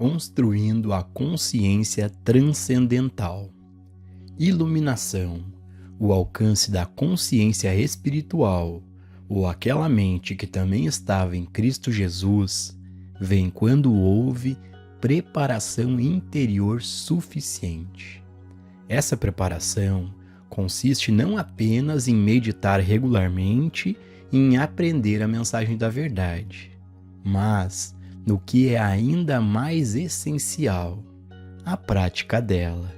construindo a consciência transcendental. Iluminação, o alcance da consciência espiritual, ou aquela mente que também estava em Cristo Jesus, vem quando houve preparação interior suficiente. Essa preparação consiste não apenas em meditar regularmente e em aprender a mensagem da verdade, mas no que é ainda mais essencial, a prática dela.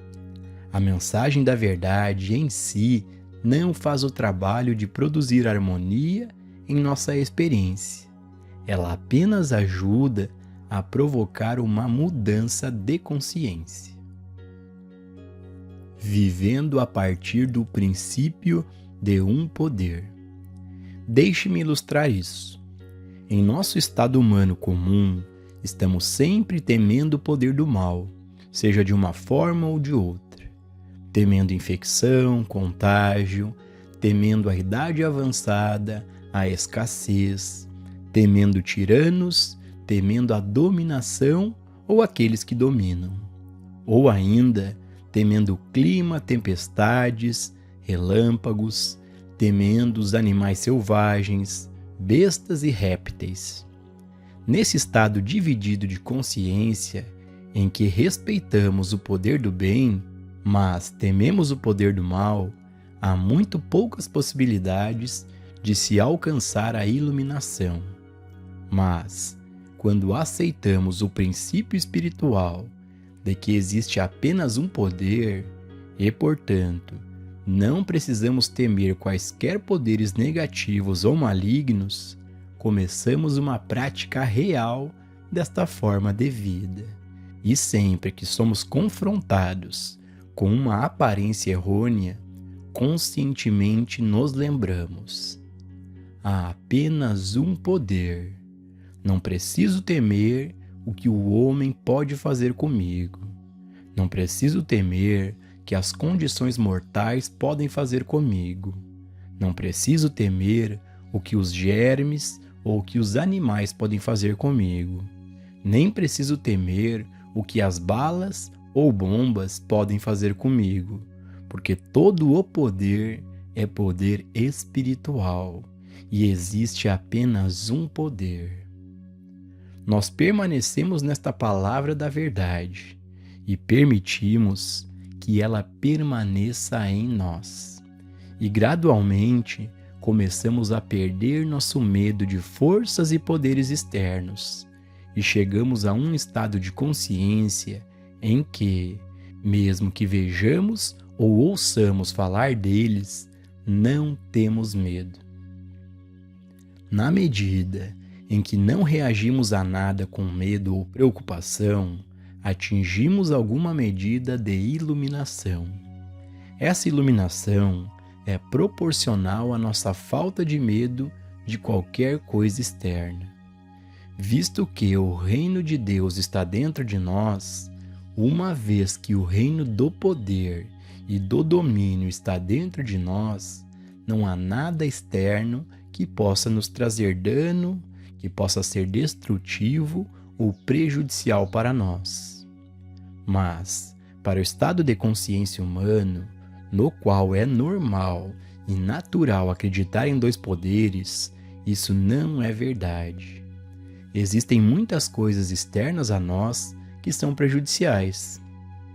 A mensagem da verdade em si não faz o trabalho de produzir harmonia em nossa experiência. Ela apenas ajuda a provocar uma mudança de consciência. Vivendo a partir do princípio de um poder. Deixe-me ilustrar isso. Em nosso estado humano comum, estamos sempre temendo o poder do mal, seja de uma forma ou de outra. Temendo infecção, contágio, temendo a idade avançada, a escassez, temendo tiranos, temendo a dominação ou aqueles que dominam. Ou ainda, temendo o clima, tempestades, relâmpagos, temendo os animais selvagens, bestas e répteis. Nesse estado dividido de consciência, em que respeitamos o poder do bem, mas tememos o poder do mal, há muito poucas possibilidades de se alcançar a iluminação. Mas, quando aceitamos o princípio espiritual de que existe apenas um poder e, portanto, não precisamos temer quaisquer poderes negativos ou malignos, começamos uma prática real desta forma de vida. E sempre que somos confrontados com uma aparência errônea, conscientemente nos lembramos: há apenas um poder. Não preciso temer o que o homem pode fazer comigo. Não preciso temer que as condições mortais podem fazer comigo. Não preciso temer o que os germes ou o que os animais podem fazer comigo. Nem preciso temer o que as balas ou bombas podem fazer comigo, porque todo o poder é poder espiritual e existe apenas um poder. Nós permanecemos nesta palavra da verdade e permitimos que ela permaneça em nós. E gradualmente começamos a perder nosso medo de forças e poderes externos e chegamos a um estado de consciência em que, mesmo que vejamos ou ouçamos falar deles, não temos medo. Na medida em que não reagimos a nada com medo ou preocupação, atingimos alguma medida de iluminação. Essa iluminação é proporcional à nossa falta de medo de qualquer coisa externa. Visto que o reino de Deus está dentro de nós, uma vez que o reino do poder e do domínio está dentro de nós, não há nada externo que possa nos trazer dano, que possa ser destrutivo ou prejudicial para nós. Mas, para o estado de consciência humano, no qual é normal e natural acreditar em dois poderes, isso não é verdade. Existem muitas coisas externas a nós que são prejudiciais.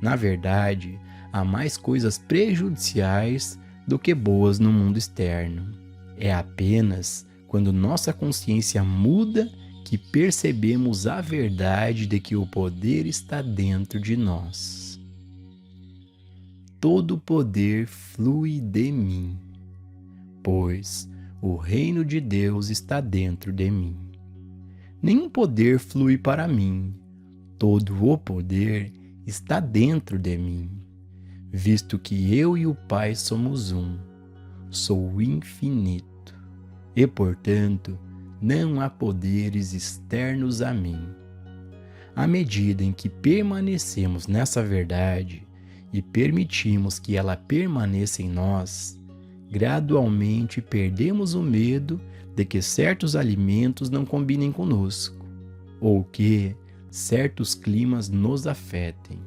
Na verdade, há mais coisas prejudiciais do que boas no mundo externo. É apenas quando nossa consciência muda que percebemos a verdade de que o poder está dentro de nós. Todo poder flui de mim, pois o reino de Deus está dentro de mim. Nenhum poder flui para mim, todo o poder está dentro de mim, visto que eu e o Pai somos um, sou infinito, e portanto não há poderes externos a mim. À medida em que permanecemos nessa verdade e permitimos que ela permaneça em nós, gradualmente perdemos o medo de que certos alimentos não combinem conosco, ou que, certos climas nos afetem.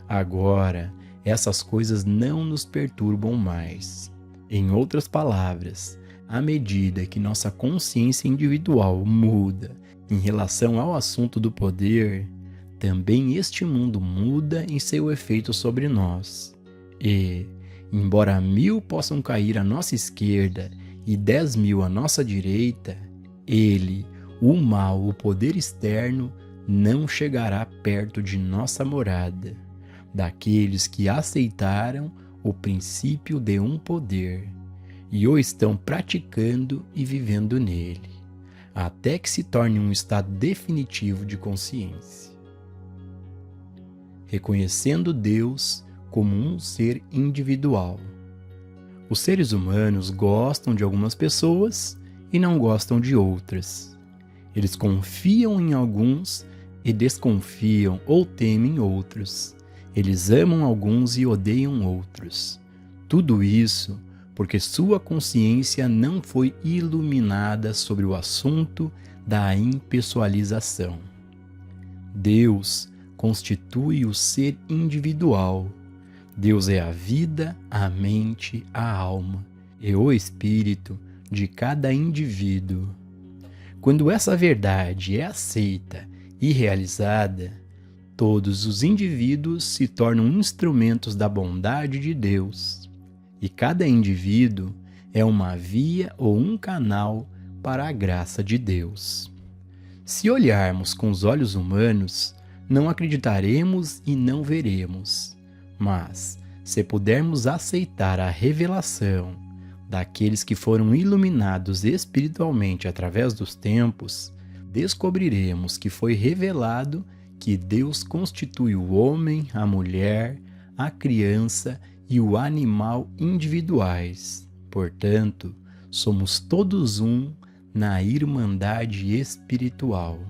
Agora, essas coisas não nos perturbam mais. Em outras palavras, à medida que nossa consciência individual muda em relação ao assunto do poder, também este mundo muda em seu efeito sobre nós. E, embora 1000 possam cair à nossa esquerda e 10.000 à nossa direita, ele, o mal, o poder externo, não chegará perto de nossa morada, daqueles que aceitaram o princípio de um poder e o estão praticando e vivendo nele, até que se torne um estado definitivo de consciência. Reconhecendo Deus como um ser individual. Os seres humanos gostam de algumas pessoas e não gostam de outras. Eles confiam em alguns e desconfiam ou temem outros. Eles amam alguns e odeiam outros. Tudo isso porque sua consciência não foi iluminada sobre o assunto da impessoalização. Deus constitui o ser individual. Deus é a vida, a mente, a alma e o espírito de cada indivíduo. Quando essa verdade é aceita e realizada, todos os indivíduos se tornam instrumentos da bondade de Deus, e cada indivíduo é uma via ou um canal para a graça de Deus. Se olharmos com os olhos humanos, não acreditaremos e não veremos, mas se pudermos aceitar a revelação daqueles que foram iluminados espiritualmente através dos tempos, descobriremos que foi revelado que Deus constitui o homem, a mulher, a criança e o animal individuais. Portanto, somos todos um na irmandade espiritual.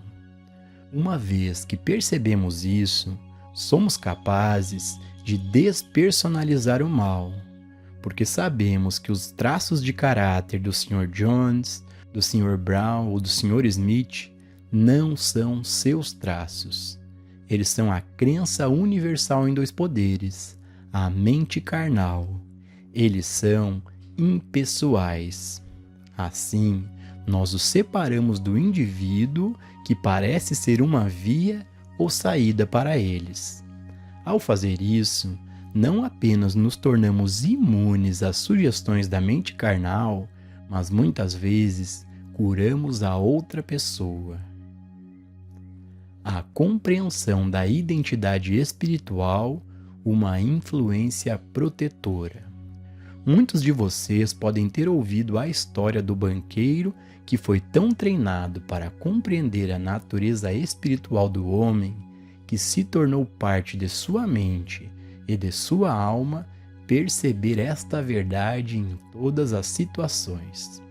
Uma vez que percebemos isso, somos capazes de despersonalizar o mal, porque sabemos que os traços de caráter do Sr. Jones, do Sr. Brown ou do Sr. Smith não são seus traços. Eles são a crença universal em 2 poderes, a mente carnal. Eles são impessoais. Assim, nós os separamos do indivíduo que parece ser uma via ou saída para eles. Ao fazer isso, não apenas nos tornamos imunes às sugestões da mente carnal, mas muitas vezes curamos a outra pessoa. A compreensão da identidade espiritual, uma influência protetora. Muitos de vocês podem ter ouvido a história do banqueiro que foi tão treinado para compreender a natureza espiritual do homem que se tornou parte de sua mente e de sua alma perceber esta verdade em todas as situações.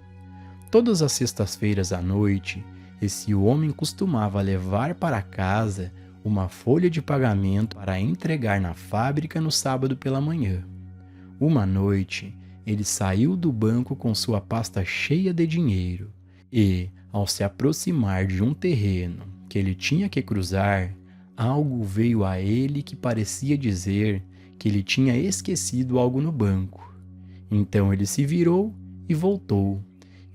Todas as sextas-feiras à noite, esse homem costumava levar para casa uma folha de pagamento para entregar na fábrica no sábado pela manhã. Uma noite, ele saiu do banco com sua pasta cheia de dinheiro e, ao se aproximar de um terreno que ele tinha que cruzar, algo veio a ele que parecia dizer que ele tinha esquecido algo no banco. Então ele se virou e voltou,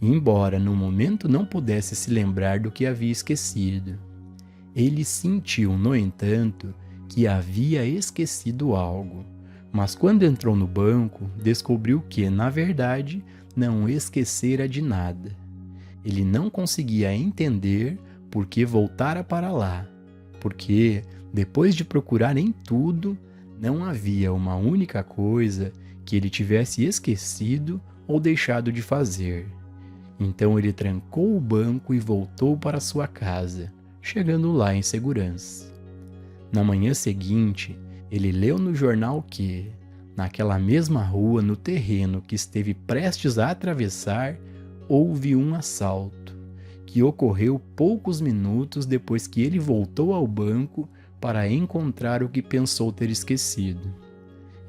embora no momento não pudesse se lembrar do que havia esquecido. Ele sentiu, no entanto, que havia esquecido algo, mas quando entrou no banco, descobriu que, na verdade, não esquecera de nada. Ele não conseguia entender por que voltara para lá, porque, depois de procurar em tudo, não havia uma única coisa que ele tivesse esquecido ou deixado de fazer. Então ele trancou o banco e voltou para sua casa, chegando lá em segurança. Na manhã seguinte, ele leu no jornal que, naquela mesma rua, no terreno que esteve prestes a atravessar, houve um assalto, que ocorreu poucos minutos depois que ele voltou ao banco para encontrar o que pensou ter esquecido.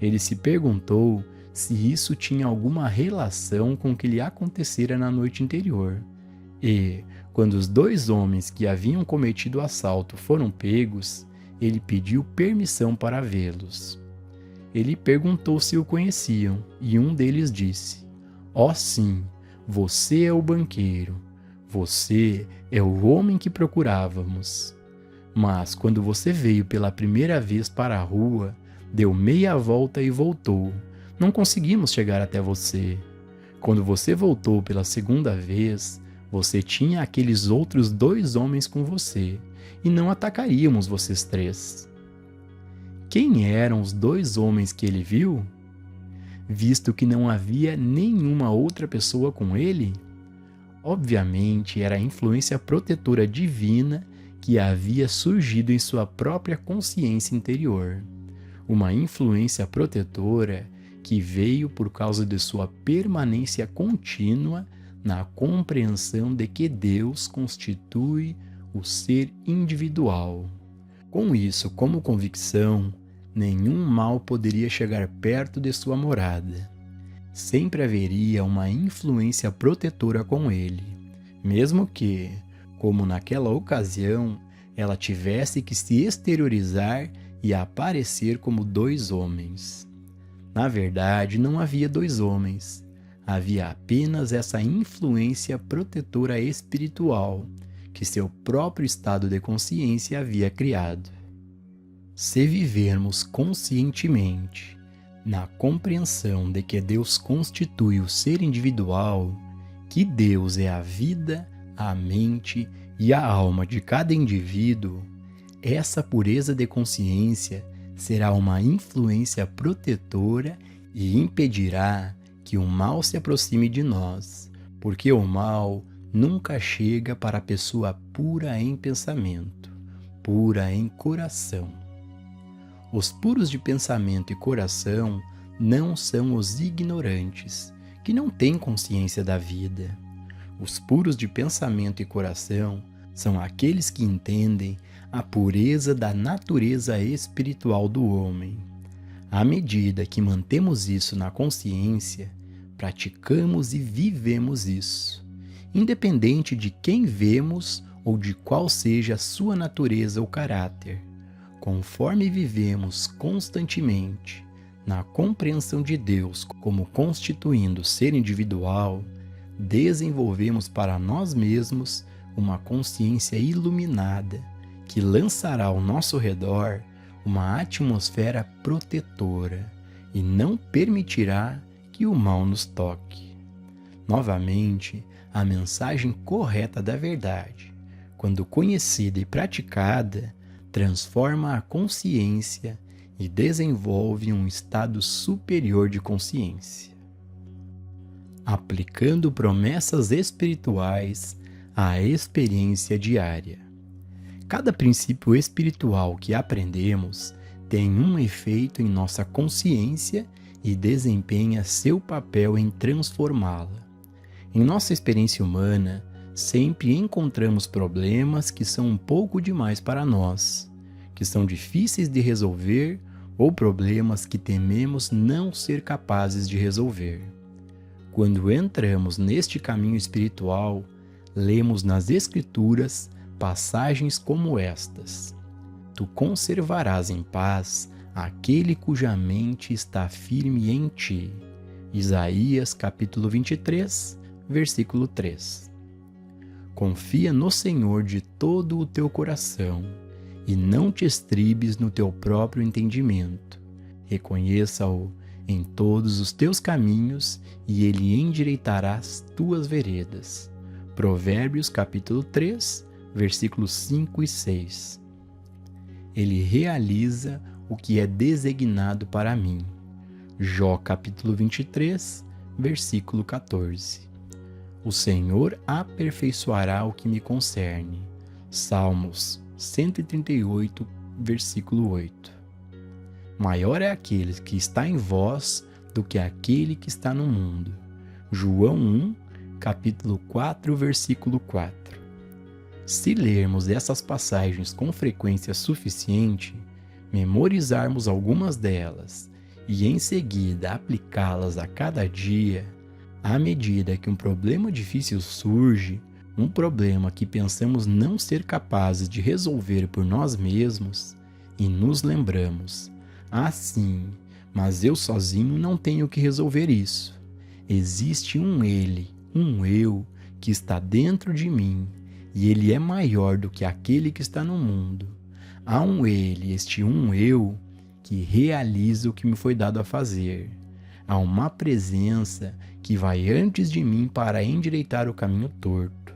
Ele se perguntou se isso tinha alguma relação com o que lhe acontecera na noite anterior e, Quando os 2 homens que haviam cometido o assalto foram pegos, ele pediu permissão para vê-los. Ele perguntou se o conheciam, e um deles disse: "Ó sim, você é o banqueiro. Você é o homem que procurávamos. Mas quando você veio pela primeira vez para a rua, deu meia volta e voltou. Não conseguimos chegar até você. Quando você voltou pela segunda vez, você tinha aqueles outros 2 homens com você, e não atacaríamos vocês 3. Quem eram os 2 homens que ele viu? Visto que não havia nenhuma outra pessoa com ele? Obviamente era a influência protetora divina que havia surgido em sua própria consciência interior. Uma influência protetora que veio por causa de sua permanência contínua na compreensão de que Deus constitui o ser individual. Com isso como convicção, nenhum mal poderia chegar perto de sua morada. Sempre haveria uma influência protetora com ele, mesmo que, como naquela ocasião, ela tivesse que se exteriorizar e aparecer como 2 homens. Na verdade, não havia 2 homens. Havia apenas essa influência protetora espiritual que seu próprio estado de consciência havia criado. Se vivermos conscientemente na compreensão de que Deus constitui o ser individual, que Deus é a vida, a mente e a alma de cada indivíduo, essa pureza de consciência será uma influência protetora e impedirá que o mal se aproxime de nós, porque o mal nunca chega para a pessoa pura em pensamento, pura em coração. Os puros de pensamento e coração não são os ignorantes, que não têm consciência da vida. Os puros de pensamento e coração são aqueles que entendem a pureza da natureza espiritual do homem. À medida que mantemos isso na consciência, praticamos e vivemos isso, independente de quem vemos ou de qual seja a sua natureza ou caráter. Conforme vivemos constantemente na compreensão de Deus como constituindo ser individual, desenvolvemos para nós mesmos uma consciência iluminada que lançará ao nosso redor uma atmosfera protetora e não permitirá que o mal nos toque. Novamente, a mensagem correta da verdade, quando conhecida e praticada, transforma a consciência e desenvolve um estado superior de consciência. Aplicando promessas espirituais à experiência diária. Cada princípio espiritual que aprendemos tem um efeito em nossa consciência e desempenha seu papel em transformá-la. Em nossa experiência humana, sempre encontramos problemas que são um pouco demais para nós, que são difíceis de resolver ou problemas que tememos não ser capazes de resolver. Quando entramos neste caminho espiritual, lemos nas Escrituras passagens como estas: Tu conservarás em paz aquele cuja mente está firme em ti. Isaías capítulo 23, versículo 3. Confia no Senhor de todo o teu coração e não te estribes no teu próprio entendimento. Reconheça-o em todos os teus caminhos e ele endireitará as tuas veredas. Provérbios capítulo 3, versículos 5 e 6. Ele realiza o que é designado para mim. Jó capítulo 23, versículo 14. O Senhor aperfeiçoará o que me concerne. Salmos 138, versículo 8. Maior é aquele que está em vós do que aquele que está no mundo. João 1, capítulo 4, versículo 4. Se lermos essas passagens com frequência suficiente, memorizarmos algumas delas e em seguida aplicá-las a cada dia, à medida que um problema difícil surge, um problema que pensamos não ser capazes de resolver por nós mesmos e nos lembramos: ah, sim, mas eu sozinho não tenho que resolver isso. Existe um ele, um eu, que está dentro de mim, e ele é maior do que aquele que está no mundo. Há um ele, este um eu, que realiza o que me foi dado a fazer. Há uma presença que vai antes de mim para endireitar o caminho torto.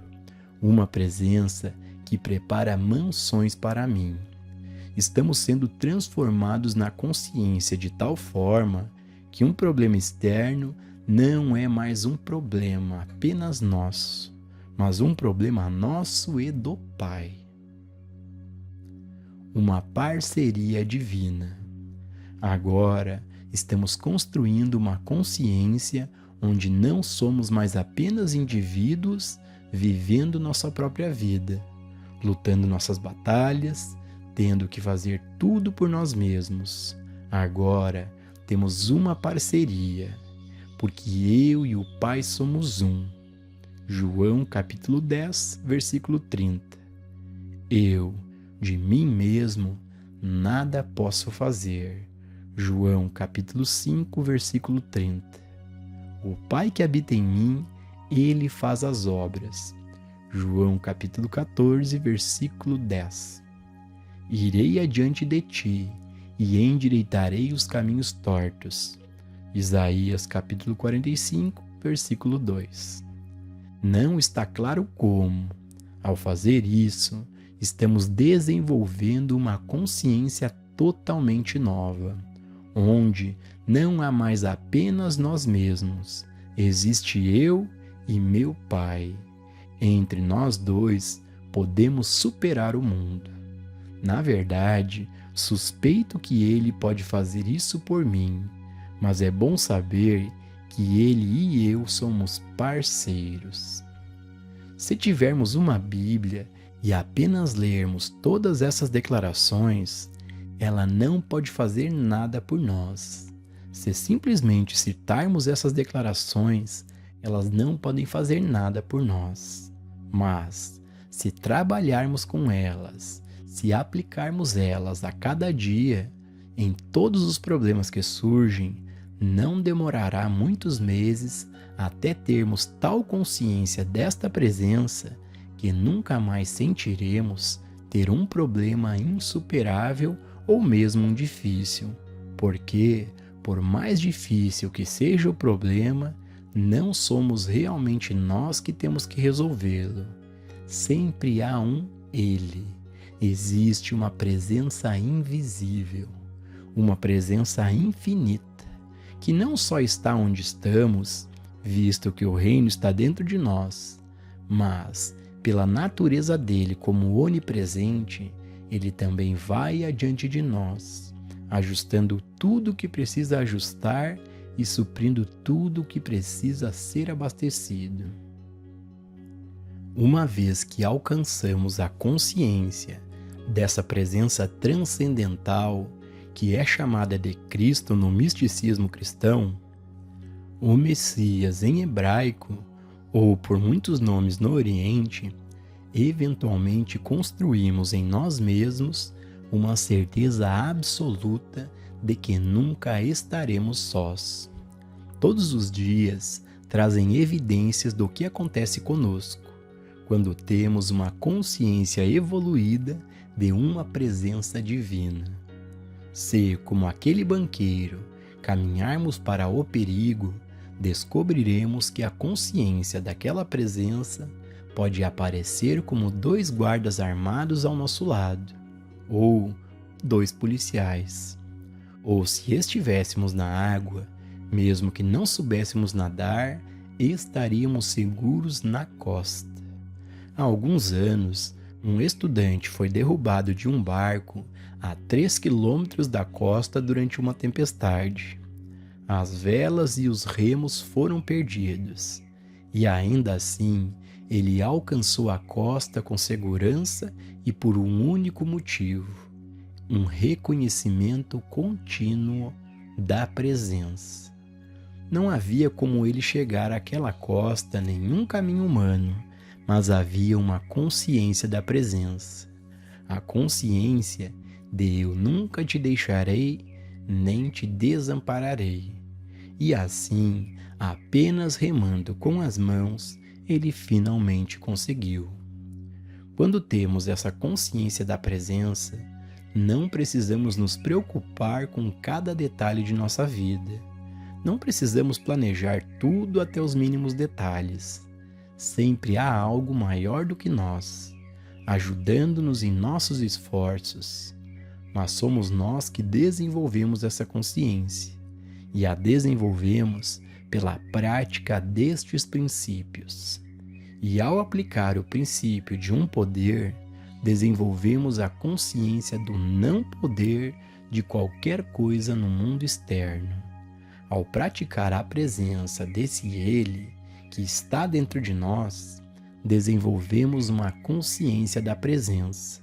Uma presença que prepara mansões para mim. Estamos sendo transformados na consciência de tal forma que um problema externo não é mais um problema apenas nosso, mas um problema nosso e do Pai. Uma parceria divina. Agora estamos construindo uma consciência onde não somos mais apenas indivíduos vivendo nossa própria vida, lutando nossas batalhas, tendo que fazer tudo por nós mesmos. Agora temos uma parceria, porque eu e o Pai somos um. João capítulo 10, versículo 30. Eu, de mim mesmo, nada posso fazer. João capítulo 5, versículo 30. O Pai que habita em mim, ele faz as obras. João capítulo 14, versículo 10. Irei adiante de ti e endireitarei os caminhos tortos. Isaías capítulo 45, versículo 2. Não está claro como. Ao fazer isso, estamos desenvolvendo uma consciência totalmente nova, onde não há mais apenas nós mesmos, existe eu e meu Pai. Entre nós dois, podemos superar o mundo. Na verdade, suspeito que ele pode fazer isso por mim, mas é bom saber que ele e eu somos parceiros. Se tivermos uma Bíblia e apenas lermos todas essas declarações, ela não pode fazer nada por nós. Se simplesmente citarmos essas declarações, elas não podem fazer nada por nós. Mas, se trabalharmos com elas, se aplicarmos elas a cada dia, em todos os problemas que surgem, não demorará muitos meses até termos tal consciência desta presença que nunca mais sentiremos ter um problema insuperável ou mesmo um difícil, porque, por mais difícil que seja o problema, não somos realmente nós que temos que resolvê-lo. Sempre há um Ele. Existe uma presença invisível, uma presença infinita, que não só está onde estamos, visto que o reino está dentro de nós, mas, pela natureza dele como onipresente, ele também vai adiante de nós, ajustando tudo o que precisa ajustar e suprindo tudo o que precisa ser abastecido. Uma vez que alcançamos a consciência dessa presença transcendental, que é chamada de Cristo no misticismo cristão, o Messias em hebraico, ou por muitos nomes no Oriente, eventualmente construímos em nós mesmos uma certeza absoluta de que nunca estaremos sós. Todos os dias trazem evidências do que acontece conosco, quando temos uma consciência evoluída de uma presença divina. Se, como aquele banqueiro, caminharmos para o perigo, descobriremos que a consciência daquela presença pode aparecer como 2 guardas armados ao nosso lado, ou 2 policiais. Ou se estivéssemos na água, mesmo que não soubéssemos nadar, estaríamos seguros na costa. Há alguns anos, um estudante foi derrubado de um barco a 3 quilômetros da costa durante uma tempestade. As velas e os remos foram perdidos, e ainda assim ele alcançou a costa com segurança e por um único motivo: um reconhecimento contínuo da presença. Não havia como ele chegar àquela costa nenhum caminho humano, mas havia uma consciência da presença. A consciência de eu nunca te deixarei, nem te desampararei. E assim, apenas remando com as mãos, ele finalmente conseguiu. Quando temos essa consciência da presença, não precisamos nos preocupar com cada detalhe de nossa vida. Não precisamos planejar tudo até os mínimos detalhes. Sempre há algo maior do que nós, ajudando-nos em nossos esforços. Mas somos nós que desenvolvemos essa consciência, e a desenvolvemos pela prática destes princípios. E ao aplicar o princípio de um poder, desenvolvemos a consciência do não poder de qualquer coisa no mundo externo. Ao praticar a presença desse Ele que está dentro de nós, desenvolvemos uma consciência da presença.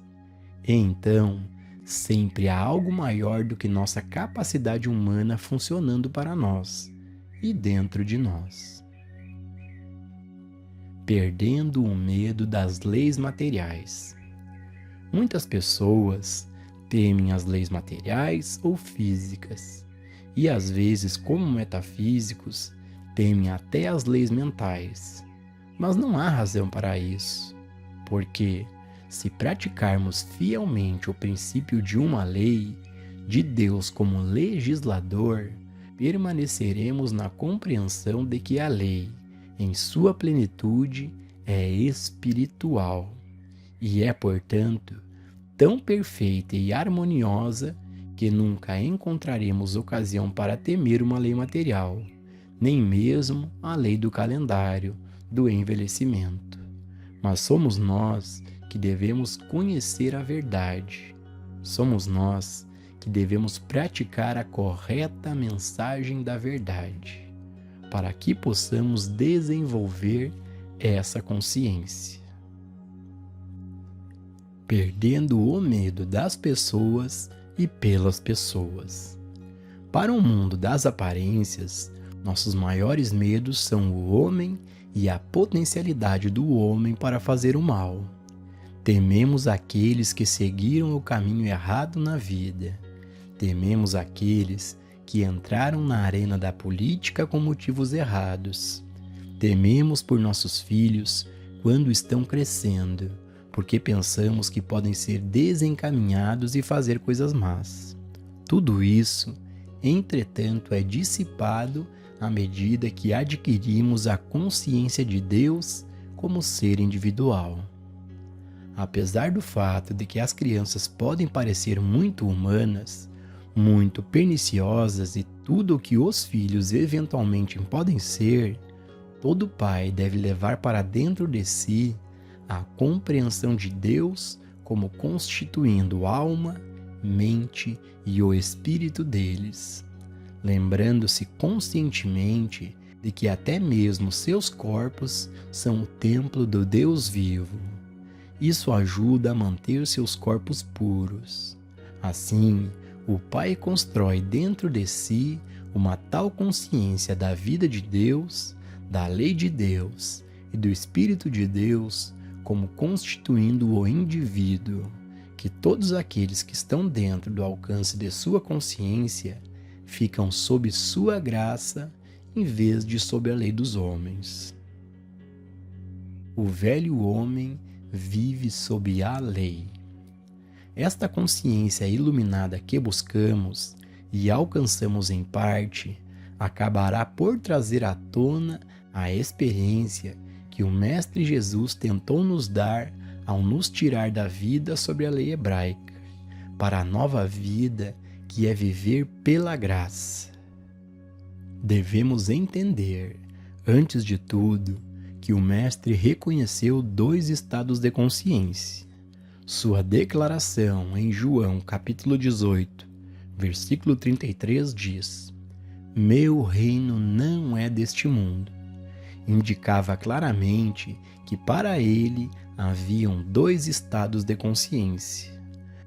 E então, sempre há algo maior do que nossa capacidade humana funcionando para nós e dentro de nós. Perdendo o medo das leis materiais. Muitas pessoas temem as leis materiais ou físicas, e às vezes, como metafísicos, temem até as leis mentais. Mas não há razão para isso, porque se praticarmos fielmente o princípio de uma lei, de Deus como legislador, permaneceremos na compreensão de que a lei, em sua plenitude, é espiritual e é, portanto, tão perfeita e harmoniosa que nunca encontraremos ocasião para temer uma lei material, nem mesmo a lei do calendário, do envelhecimento. Mas somos nós que devemos conhecer a verdade. Somos nós que devemos praticar a correta mensagem da verdade, para que possamos desenvolver essa consciência. Perdendo o medo das pessoas e pelas pessoas. Para o mundo das aparências, nossos maiores medos são o homem e a potencialidade do homem para fazer o mal. Tememos aqueles que seguiram o caminho errado na vida. Tememos aqueles que entraram na arena da política com motivos errados. Tememos por nossos filhos quando estão crescendo, porque pensamos que podem ser desencaminhados e fazer coisas más. Tudo isso, entretanto, é dissipado à medida que adquirimos a consciência de Deus como ser individual. Apesar do fato de que as crianças podem parecer muito humanas, muito perniciosas e tudo o que os filhos eventualmente podem ser, todo pai deve levar para dentro de si a compreensão de Deus como constituindo alma, mente e o espírito deles, lembrando-se conscientemente de que até mesmo seus corpos são o templo do Deus vivo. Isso ajuda a manter seus corpos puros. Assim, o Pai constrói dentro de si uma tal consciência da vida de Deus, da lei de Deus e do Espírito de Deus como constituindo o indivíduo, que todos aqueles que estão dentro do alcance de sua consciência ficam sob sua graça em vez de sob a lei dos homens. O velho homem vive sob a lei. Esta consciência iluminada que buscamos e alcançamos em parte, acabará por trazer à tona a experiência que o Mestre Jesus tentou nos dar ao nos tirar da vida sobre a lei hebraica, para a nova vida que é viver pela graça. Devemos entender, antes de tudo, que o Mestre reconheceu 2 estados de consciência. Sua declaração em João capítulo 18, versículo 33 diz: "Meu reino não é deste mundo." Indicava claramente que para ele haviam 2 estados de consciência.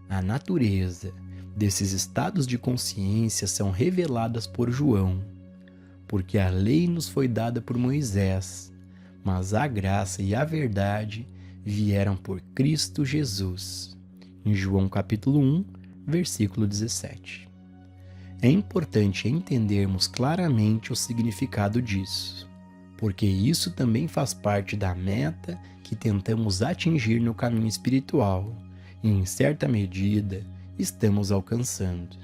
A natureza desses estados de consciência são reveladas por João, porque a lei nos foi dada por Moisés, mas a graça e a verdade vieram por Cristo Jesus. Em João capítulo 1, versículo 17. É importante entendermos claramente o significado disso, porque isso também faz parte da meta que tentamos atingir no caminho espiritual e, em certa medida, estamos alcançando.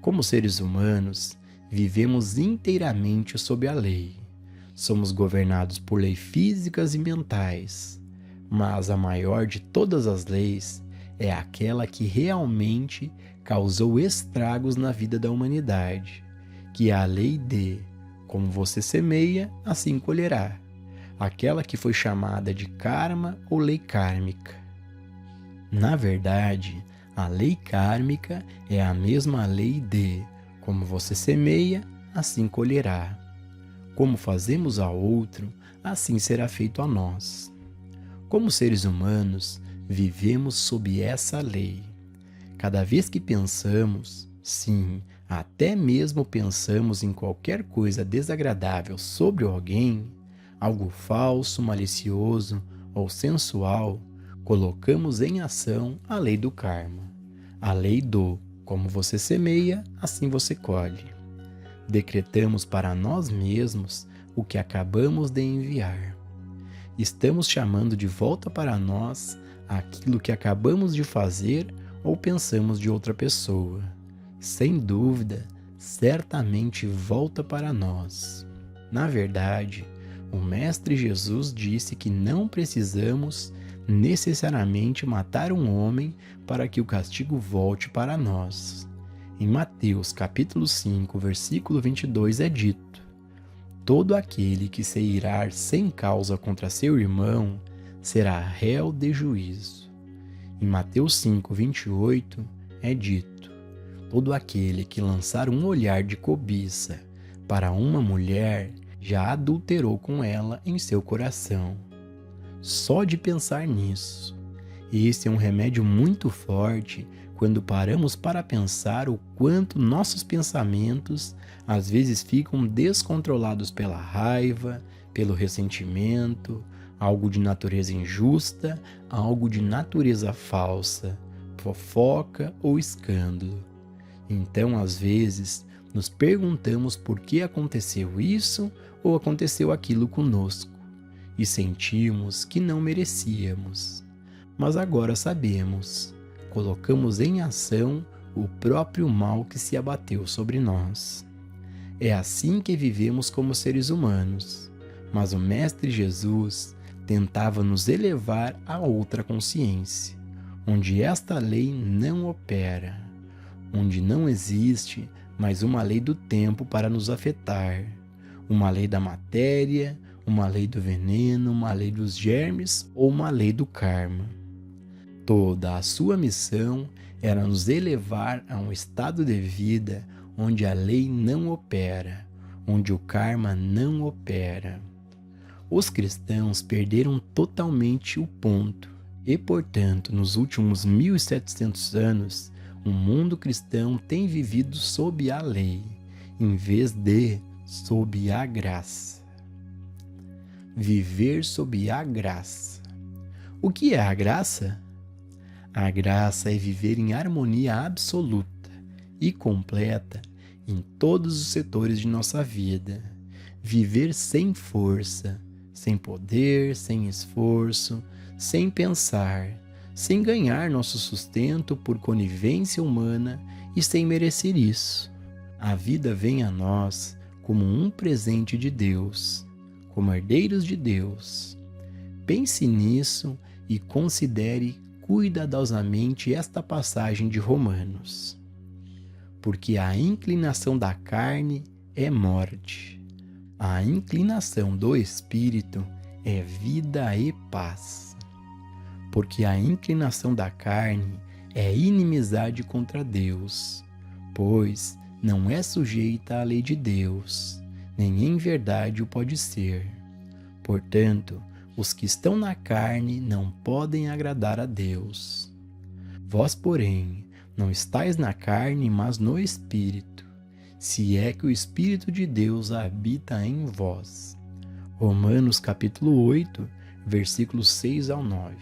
Como seres humanos, vivemos inteiramente sob a lei. Somos governados por leis físicas e mentais, mas a maior de todas as leis é aquela que realmente causou estragos na vida da humanidade, que é a lei de como você semeia, assim colherá, aquela que foi chamada de karma ou lei kármica. Na verdade, a lei kármica é a mesma lei de como você semeia, assim colherá. Como fazemos ao outro, assim será feito a nós. Como seres humanos, vivemos sob essa lei. Cada vez que pensamos, sim, até mesmo pensamos em qualquer coisa desagradável sobre alguém, algo falso, malicioso ou sensual, colocamos em ação a lei do karma, a lei do como você semeia, assim você colhe. Decretamos para nós mesmos o que acabamos de enviar. Estamos chamando de volta para nós aquilo que acabamos de fazer ou pensamos de outra pessoa. Sem dúvida, certamente volta para nós. Na verdade, o Mestre Jesus disse que não precisamos necessariamente matar um homem para que o castigo volte para nós. Em Mateus capítulo 5, versículo 22 é dito: todo aquele que se irar sem causa contra seu irmão será réu de juízo. Em Mateus 5, 28 é dito: todo aquele que lançar um olhar de cobiça para uma mulher já adulterou com ela em seu coração. Só de pensar nisso. Esse é um remédio muito forte quando paramos para pensar o quanto nossos pensamentos às vezes ficam descontrolados pela raiva, pelo ressentimento, algo de natureza injusta, algo de natureza falsa, fofoca ou escândalo. Então, às vezes, nos perguntamos por que aconteceu isso ou aconteceu aquilo conosco e sentimos que não merecíamos. Mas agora sabemos, colocamos em ação o próprio mal que se abateu sobre nós. É assim que vivemos como seres humanos, mas o Mestre Jesus tentava nos elevar a outra consciência, onde esta lei não opera, onde não existe mais uma lei do tempo para nos afetar, uma lei da matéria, uma lei do veneno, uma lei dos germes ou uma lei do karma. Toda a sua missão era nos elevar a um estado de vida onde a lei não opera, onde o karma não opera. Os cristãos perderam totalmente o ponto e, portanto, nos últimos 1700 anos, o mundo cristão tem vivido sob a lei, em vez de sob a graça. Viver sob a graça. O que é a graça? A graça é viver em harmonia absoluta e completa em todos os setores de nossa vida. Viver sem força, sem poder, sem esforço, sem pensar, sem ganhar nosso sustento por conivência humana e sem merecer isso. A vida vem a nós como um presente de Deus, como herdeiros de Deus. Pense nisso e considere cuidadosamente esta passagem de Romanos. Porque a inclinação da carne é morte, a inclinação do espírito é vida e paz. Porque a inclinação da carne é inimizade contra Deus, pois não é sujeita à lei de Deus, nem em verdade o pode ser. Portanto, os que estão na carne não podem agradar a Deus. Vós, porém, não estáis na carne, mas no Espírito, se é que o Espírito de Deus habita em vós. Romanos capítulo 8, versículos 6 ao 9.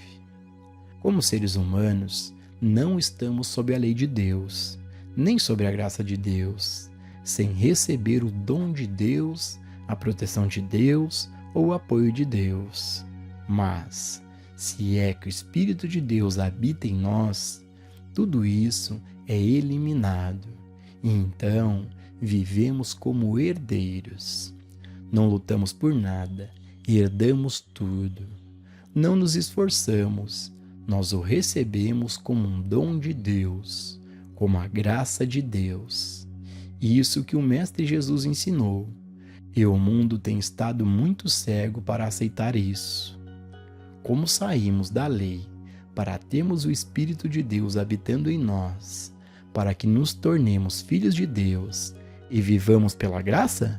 Como seres humanos, não estamos sob a lei de Deus, nem sob a graça de Deus, sem receber o dom de Deus, a proteção de Deus ou o apoio de Deus. Mas, se é que o Espírito de Deus habita em nós, tudo isso é eliminado, e então vivemos como herdeiros. Não lutamos por nada, herdamos tudo. Não nos esforçamos, nós o recebemos como um dom de Deus, como a graça de Deus. Isso que o Mestre Jesus ensinou, e o mundo tem estado muito cego para aceitar isso. Como saímos da lei para termos o Espírito de Deus habitando em nós, para que nos tornemos filhos de Deus e vivamos pela graça?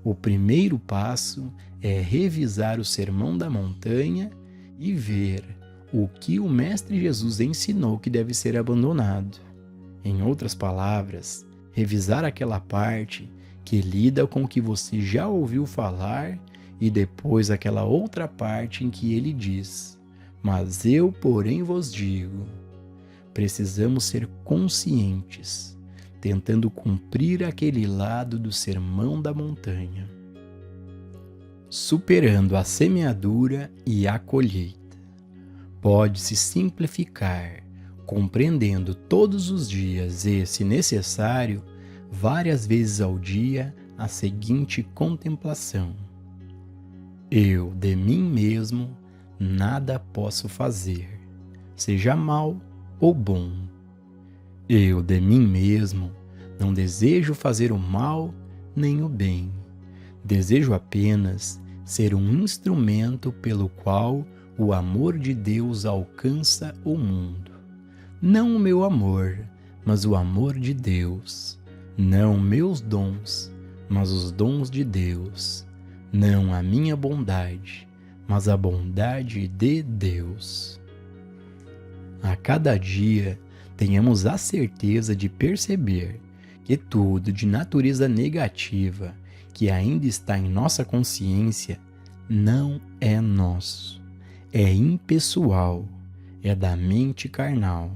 O primeiro passo é revisar o Sermão da Montanha e ver o que o Mestre Jesus ensinou que deve ser abandonado. Em outras palavras, revisar aquela parte que lida com o que você já ouviu falar e depois aquela outra parte em que ele diz: mas eu, porém, vos digo. Precisamos ser conscientes, tentando cumprir aquele lado do Sermão da Montanha. Superando a semeadura e a colheita. Pode-se simplificar, compreendendo todos os dias e, se necessário, várias vezes ao dia, a seguinte contemplação: eu, de mim mesmo, nada posso fazer, seja mal ou bom. Eu, de mim mesmo, não desejo fazer o mal nem o bem. Desejo apenas ser um instrumento pelo qual o amor de Deus alcança o mundo. Não o meu amor, mas o amor de Deus. Não meus dons, mas os dons de Deus. Não a minha bondade, mas a bondade de Deus. A cada dia, tenhamos a certeza de perceber que tudo de natureza negativa que ainda está em nossa consciência não é nosso, é impessoal, é da mente carnal,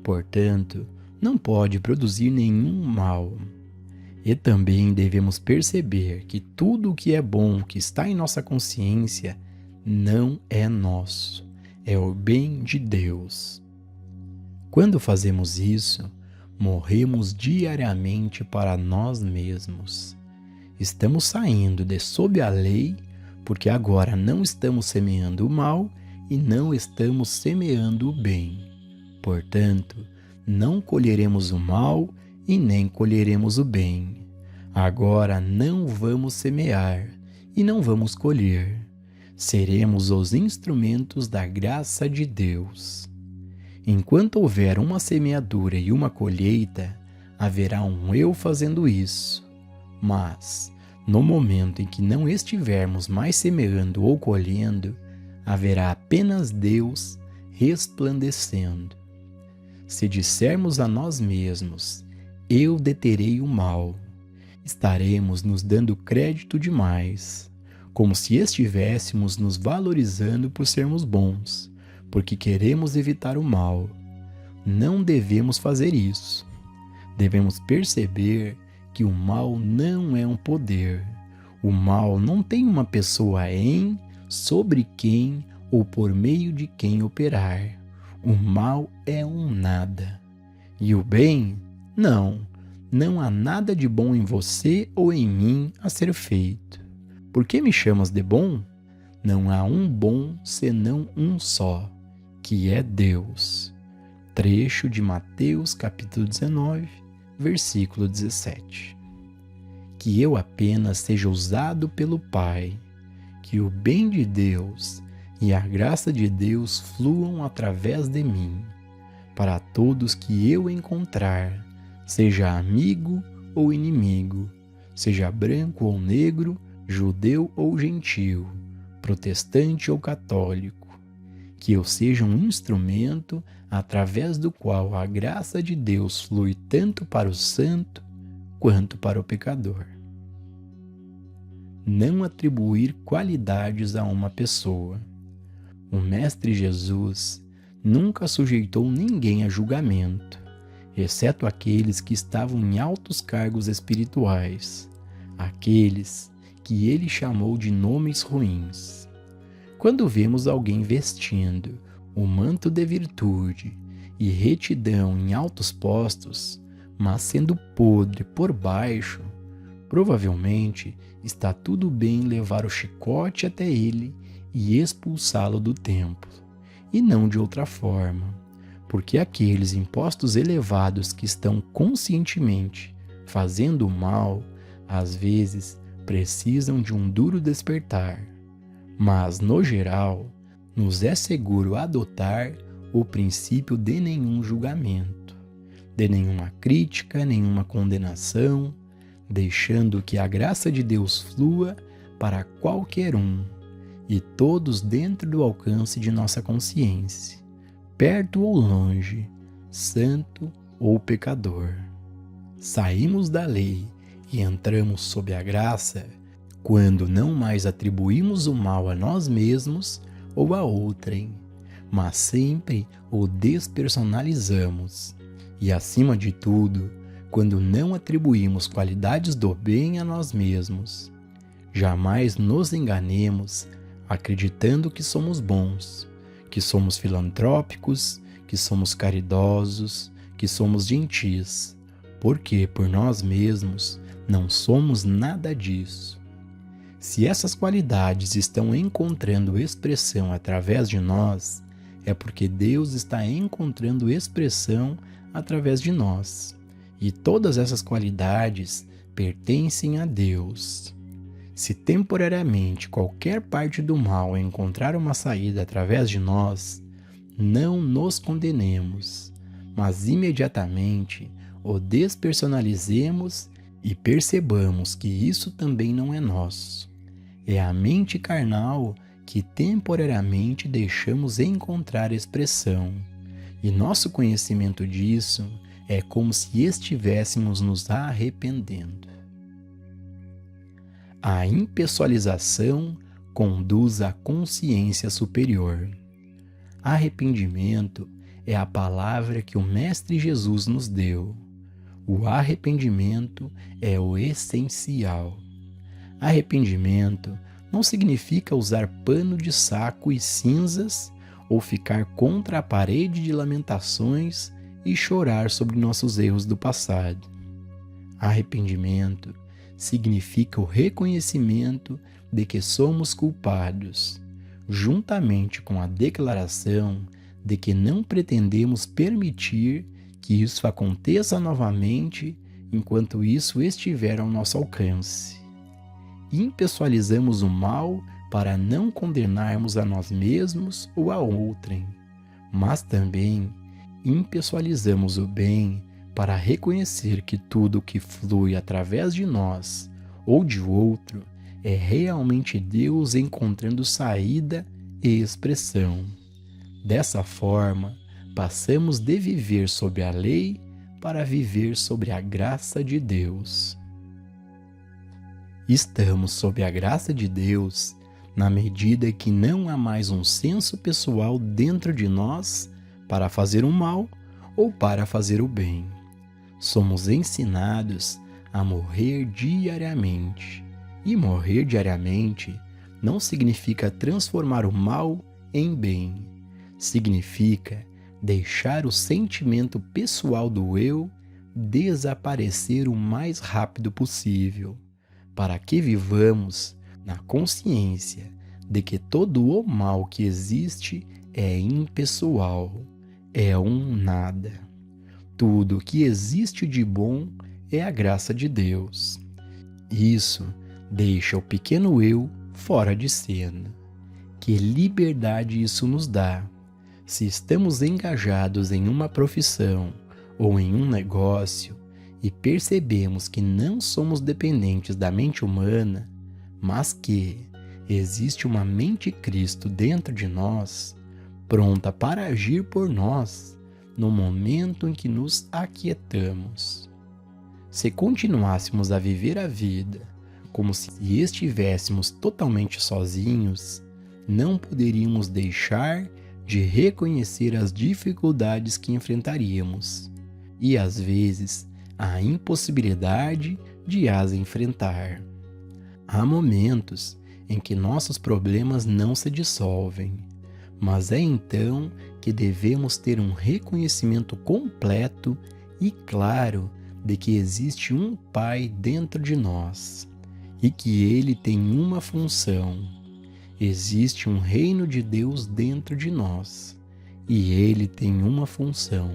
portanto, não pode produzir nenhum mal. E também devemos perceber que tudo o que é bom que está em nossa consciência não é nosso, é o bem de Deus. Quando fazemos isso, morremos diariamente para nós mesmos. Estamos saindo de sob a lei, porque agora não estamos semeando o mal e não estamos semeando o bem. Portanto, não colheremos o mal e nem colheremos o bem. Agora não vamos semear e não vamos colher. Seremos os instrumentos da graça de Deus. Enquanto houver uma semeadura e uma colheita, haverá um eu fazendo isso. Mas, no momento em que não estivermos mais semeando ou colhendo, haverá apenas Deus resplandecendo. Se dissermos a nós mesmos, eu deterei o mal, estaremos nos dando crédito demais, como se estivéssemos nos valorizando por sermos bons, porque queremos evitar o mal. Não devemos fazer isso. Devemos perceber que o mal não é um poder. O mal não tem uma pessoa em, sobre quem ou por meio de quem operar. O mal é um nada. E o bem? Não há nada de bom em você ou em mim a ser feito. Por que me chamas de bom? Não há um bom senão um só, que é Deus. Trecho de Mateus capítulo 19, versículo 17. Que eu apenas seja usado pelo Pai, que o bem de Deus e a graça de Deus fluam através de mim, para todos que eu encontrar, seja amigo ou inimigo, seja branco ou negro, judeu ou gentil, protestante ou católico, que eu seja um instrumento através do qual a graça de Deus flui tanto para o santo quanto para o pecador. não atribuir qualidades a uma pessoa. O Mestre Jesus nunca sujeitou ninguém a julgamento, exceto aqueles que estavam em altos cargos espirituais, aqueles que ele chamou de nomes ruins. Quando vemos alguém vestindo o manto de virtude e retidão em altos postos, mas sendo podre por baixo, provavelmente está tudo bem levar o chicote até ele e expulsá-lo do templo, e não de outra forma, porque aqueles em postos elevados que estão conscientemente fazendo o mal, às vezes precisam de um duro despertar, mas, no geral, nos é seguro adotar o princípio de nenhum julgamento, de nenhuma crítica, nenhuma condenação, deixando que a graça de Deus flua para qualquer um, e todos dentro do alcance de nossa consciência, perto ou longe, santo ou pecador. Saímos da lei e entramos sob a graça quando não mais atribuímos o mal a nós mesmos ou a outrem, mas sempre o despersonalizamos. E, acima de tudo, quando não atribuímos qualidades do bem a nós mesmos. Jamais nos enganemos acreditando que somos bons, que somos filantrópicos, que somos caridosos, que somos gentis, porque por nós mesmos não somos nada disso. Se essas qualidades estão encontrando expressão através de nós, é porque Deus está encontrando expressão através de nós. E todas essas qualidades pertencem a Deus. Se temporariamente qualquer parte do mal encontrar uma saída através de nós, não nos condenemos, mas imediatamente o despersonalizemos e percebamos que isso também não é nosso. É a mente carnal que temporariamente deixamos encontrar expressão, e nosso conhecimento disso é como se estivéssemos nos arrependendo. A impessoalização conduz à consciência superior. Arrependimento é a palavra que o Mestre Jesus nos deu. O arrependimento é o essencial. Arrependimento não significa usar pano de saco e cinzas ou ficar contra a parede de lamentações e chorar sobre nossos erros do passado. Arrependimento significa o reconhecimento de que somos culpados, juntamente com a declaração de que não pretendemos permitir que isso aconteça novamente enquanto isso estiver ao nosso alcance. Impessoalizamos o mal para não condenarmos a nós mesmos ou a outrem, mas também impessoalizamos o bem para reconhecer que tudo que flui através de nós ou de outro é realmente Deus encontrando saída e expressão. Dessa forma, passamos de viver sob a lei para viver sobre a graça de Deus. Estamos sob a graça de Deus na medida que não há mais um senso pessoal dentro de nós para fazer o mal ou para fazer o bem. Somos ensinados a morrer diariamente. E morrer diariamente não significa transformar o mal em bem. Significa deixar o sentimento pessoal do eu desaparecer o mais rápido possível, para que vivamos na consciência de que todo o mal que existe é impessoal, é um nada. Tudo que existe de bom é a graça de Deus. Isso deixa o pequeno eu fora de cena. Que liberdade isso nos dá! Se estamos engajados em uma profissão ou em um negócio e percebemos que não somos dependentes da mente humana, mas que existe uma mente Cristo dentro de nós, pronta para agir por nós no momento em que nos aquietamos. Se continuássemos a viver a vida como se estivéssemos totalmente sozinhos, não poderíamos deixar de reconhecer as dificuldades que enfrentaríamos e, às vezes, a impossibilidade de as enfrentar. Há momentos em que nossos problemas não se dissolvem, mas é então que devemos ter um reconhecimento completo e claro de que existe um Pai dentro de nós e que Ele tem uma função. Existe um reino de Deus dentro de nós e Ele tem uma função.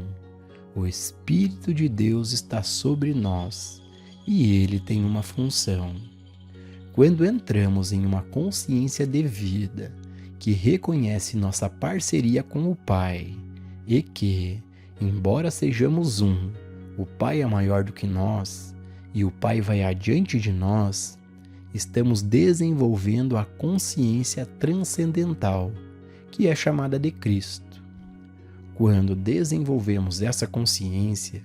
O Espírito de Deus está sobre nós e Ele tem uma função. Quando entramos em uma consciência devida, que reconhece nossa parceria com o Pai e que, embora sejamos um, o Pai é maior do que nós e o Pai vai adiante de nós, estamos desenvolvendo a consciência transcendental, que é chamada de Cristo. Quando desenvolvemos essa consciência,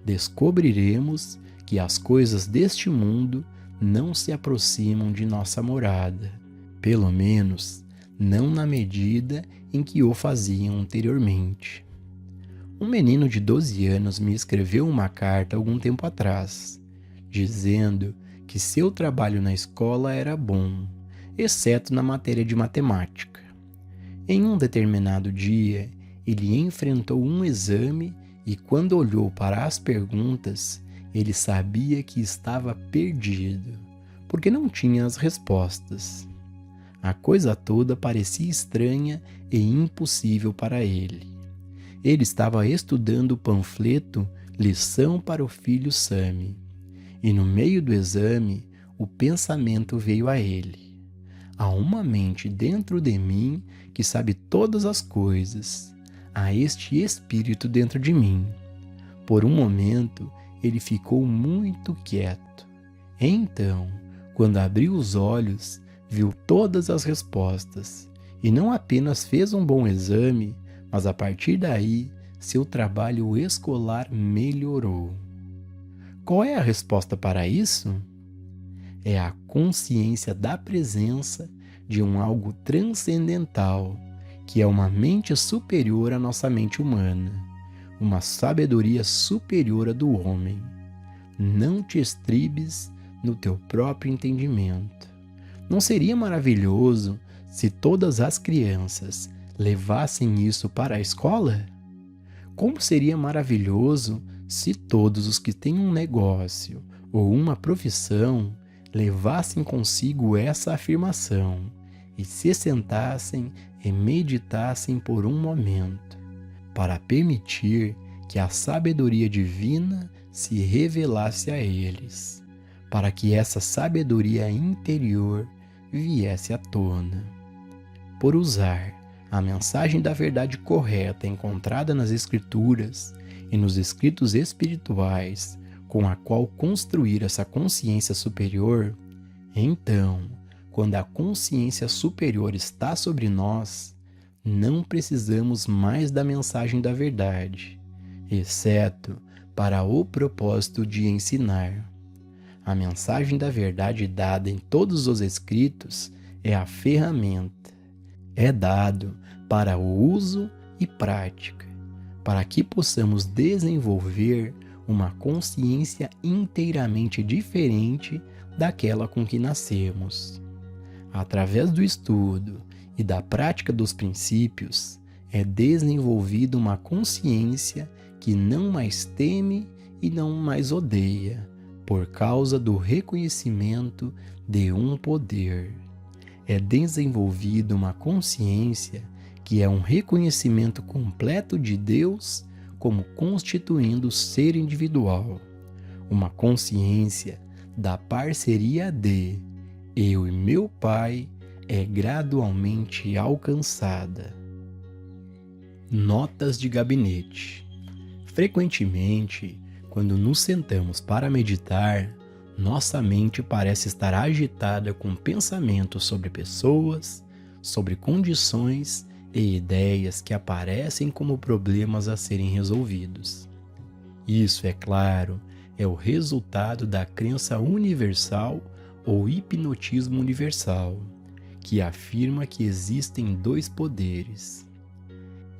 descobriremos que as coisas deste mundo não se aproximam de nossa morada, pelo menos não na medida em que o faziam anteriormente. Um menino de 12 anos me escreveu uma carta algum tempo atrás, dizendo que seu trabalho na escola era bom, exceto na matéria de matemática. Em um determinado dia, ele enfrentou um exame e, quando olhou para as perguntas, ele sabia que estava perdido, porque não tinha as respostas. A coisa toda parecia estranha e impossível para ele. Ele estava estudando o panfleto Lição para o Filho Sami, e no meio do exame, o pensamento veio a ele: há uma mente dentro de mim que sabe todas as coisas. Há este espírito dentro de mim. Por um momento, ele ficou muito quieto. Então, quando abriu os olhos, viu todas as respostas e não apenas fez um bom exame, mas a partir daí, seu trabalho escolar melhorou. Qual é a resposta para isso? É a consciência da presença de um algo transcendental, que é uma mente superior à nossa mente humana, uma sabedoria superior à do homem. Não te estribes no teu próprio entendimento. Não seria maravilhoso se todas as crianças levassem isso para a escola? Como seria maravilhoso se todos os que têm um negócio ou uma profissão levassem consigo essa afirmação e se sentassem e meditassem por um momento, para permitir que a sabedoria divina se revelasse a eles, para que essa sabedoria interior viesse à tona. Por usar a mensagem da verdade correta encontrada nas Escrituras e nos escritos espirituais, com a qual construir essa consciência superior, então, quando a consciência superior está sobre nós, não precisamos mais da mensagem da verdade, exceto para o propósito de ensinar. A mensagem da verdade dada em todos os escritos é a ferramenta. É dado para o uso e prática, para que possamos desenvolver uma consciência inteiramente diferente daquela com que nascemos. Através do estudo e da prática dos princípios, é desenvolvida uma consciência que não mais teme e não mais odeia, por causa do reconhecimento de um poder. É desenvolvida uma consciência que é um reconhecimento completo de Deus como constituindo o ser individual, uma consciência da parceria de eu e meu Pai é gradualmente alcançada. Notas de gabinete. Frequentemente, quando nos sentamos para meditar, nossa mente parece estar agitada com pensamentos sobre pessoas, sobre condições e ideias que aparecem como problemas a serem resolvidos. Isso, é claro, é o resultado da crença universal ou hipnotismo universal, que afirma que existem dois poderes.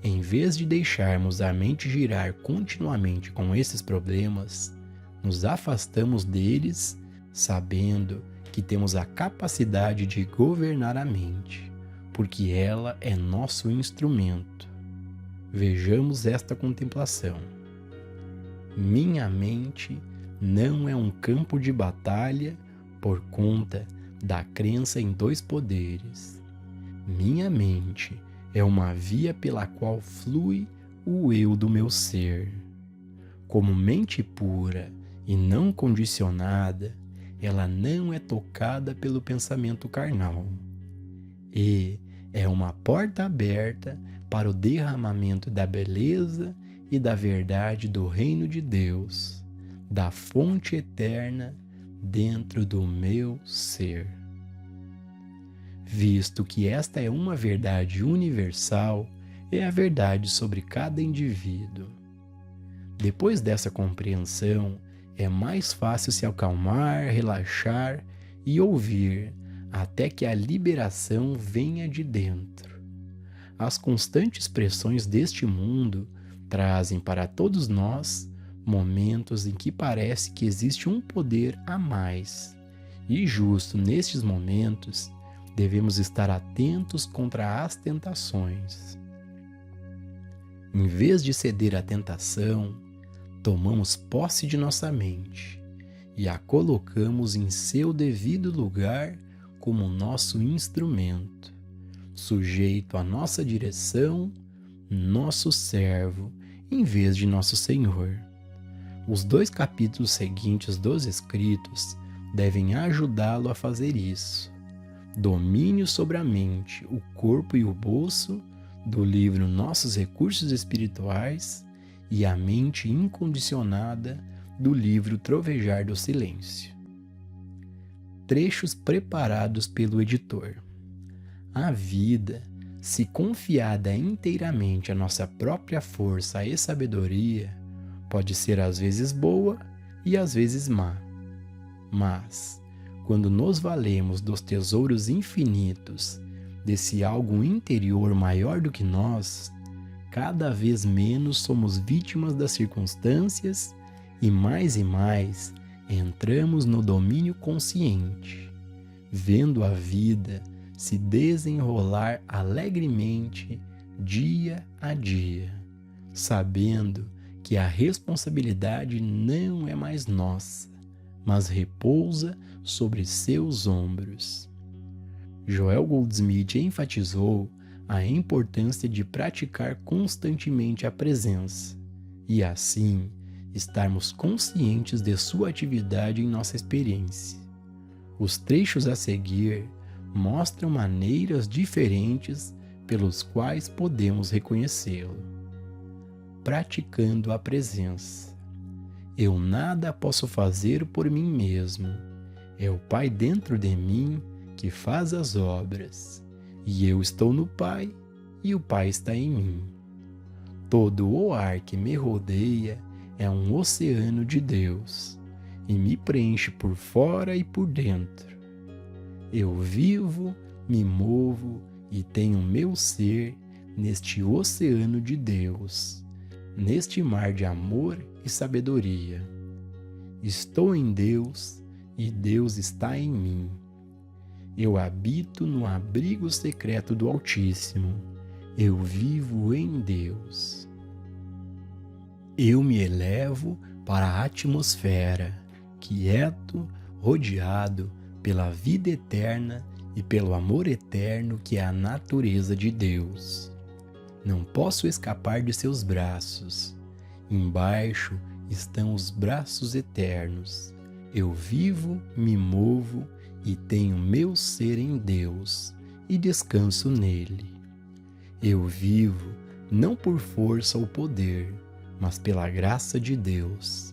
Em vez de deixarmos a mente girar continuamente com esses problemas, nos afastamos deles sabendo que temos a capacidade de governar a mente, porque ela é nosso instrumento. Vejamos esta contemplação. Minha mente não é um campo de batalha por conta da crença em dois poderes. Minha mente é uma via pela qual flui o eu do meu ser. Como mente pura e não condicionada, ela não é tocada pelo pensamento carnal. E é uma porta aberta para o derramamento da beleza e da verdade do reino de Deus, da fonte eterna dentro do meu ser. Visto que esta é uma verdade universal, é a verdade sobre cada indivíduo. Depois dessa compreensão, é mais fácil se acalmar, relaxar e ouvir, até que a liberação venha de dentro. As constantes pressões deste mundo trazem para todos nós momentos em que parece que existe um poder a mais, e justo nestes momentos devemos estar atentos contra as tentações. Em vez de ceder à tentação, tomamos posse de nossa mente e a colocamos em seu devido lugar como nosso instrumento, sujeito à nossa direção, nosso servo, em vez de nosso Senhor. Os 2 capítulos seguintes dos escritos devem ajudá-lo a fazer isso. Domínio sobre a mente, o corpo e o bolso, do livro Nossos Recursos Espirituais, e a mente incondicionada, do livro Trovejar do Silêncio. Trechos preparados pelo editor. A vida, se confiada inteiramente à nossa própria força e sabedoria, pode ser às vezes boa e às vezes má. Mas, quando nos valemos dos tesouros infinitos, desse algo interior maior do que nós, cada vez menos somos vítimas das circunstâncias e mais entramos no domínio consciente, vendo a vida se desenrolar alegremente dia a dia, sabendo que a responsabilidade não é mais nossa, mas repousa sobre seus ombros. Joel Goldsmith enfatizou a importância de praticar constantemente a presença e, assim, estarmos conscientes de sua atividade em nossa experiência. Os trechos a seguir mostram maneiras diferentes pelos quais podemos reconhecê-lo. Praticando a presença. Eu nada posso fazer por mim mesmo. É o Pai dentro de mim que faz as obras. E eu estou no Pai, e o Pai está em mim. Todo o ar que me rodeia é um oceano de Deus, e me preenche por fora e por dentro. Eu vivo, me movo e tenho meu ser neste oceano de Deus, neste mar de amor e sabedoria. Estou em Deus e Deus está em mim. Eu habito no abrigo secreto do Altíssimo. Eu vivo em Deus. Eu me elevo para a atmosfera, quieto, rodeado pela vida eterna e pelo amor eterno que é a natureza de Deus. Não posso escapar de seus braços. Embaixo estão os braços eternos. Eu vivo, me movo e tenho meu ser em Deus e descanso nele. Eu vivo não por força ou poder, mas pela graça de Deus.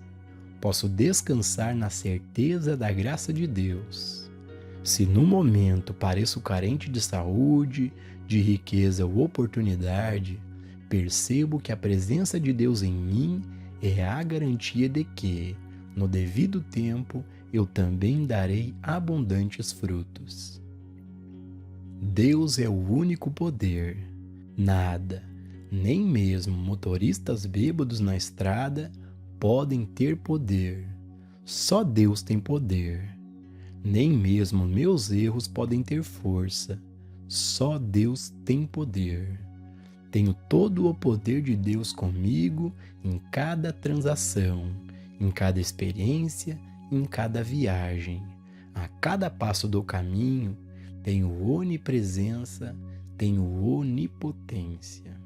Posso descansar na certeza da graça de Deus. Se no momento pareço carente de saúde, de riqueza ou oportunidade, percebo que a presença de Deus em mim é a garantia de que, No devido tempo, eu também darei abundantes frutos. Deus é o único poder. Nada, nem mesmo motoristas bêbados na estrada, podem ter poder. Só Deus tem poder. Nem mesmo meus erros podem ter força. Só Deus tem poder. Tenho todo o poder de Deus comigo em cada transação, em cada experiência, em cada viagem. A cada passo do caminho, tenho onipresença, tenho onipotência.